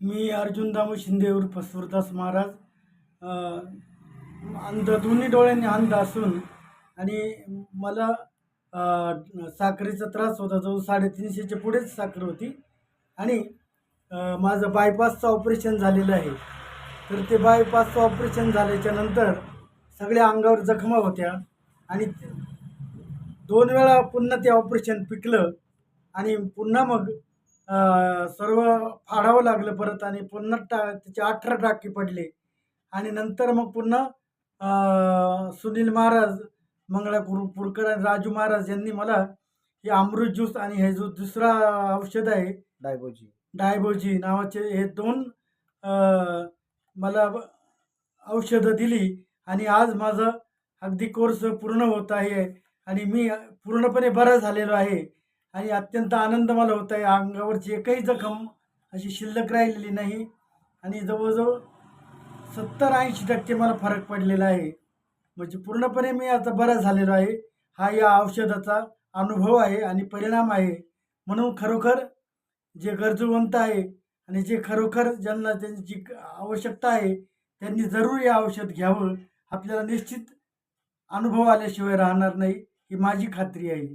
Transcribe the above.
मी अर्जुन दामू शिंदे उर्फ सुरदास महाराज अंध दोन्ही डोळ्यांनी अंध असून आणि मला साखरेचा त्रास होता जो 350च्या पुढेच साखर होती आणि माझं बायपासचं ऑपरेशन झालेलं आहे. तर ते बायपासचं ऑपरेशन झाल्याच्या नंतर सगळ्या अंगावर जखमा होत्या आणि 2 वेळा पुन्हा ते ऑपरेशन पिकलं आणि पुन्हा मग सर्व फाडावं लागलं परत आणि पुन्हा त्याचे 18 टाके पडले आणि नंतर मग पुन्हा सुनील महाराज, पुरकर आणि राजू महाराज यांनी मला हे अमृत ज्यूस आणि हे जो दुसरा औषध आहे डायबोजी नावाचे हे 2 मला औषधं दिली आणि आज माझं अगदी कोर्स पूर्ण होत आहे आणि मी पूर्णपणे बरा झालेलो आहे आणि अत्यंत आनंद मला होत आहे. अंगावरची एकही जखम अशी शिल्लक राहिलेली नाही आणि जवळजवळ 70-80% मला फरक पडलेला आहे. म्हणजे पूर्णपणे मी आता बरा झालेलो आहे. हा या औषधाचा अनुभव आहे आणि परिणाम आहे. म्हणून खरोखर जे गरजूवंत आहे आणि जे खरोखर ज्यांना त्यांची आवश्यकता आहे त्यांनी जरूर हे औषध घ्यावं. आपल्याला निश्चित अनुभव आल्याशिवाय राहणार नाही ही माझी खात्री आहे.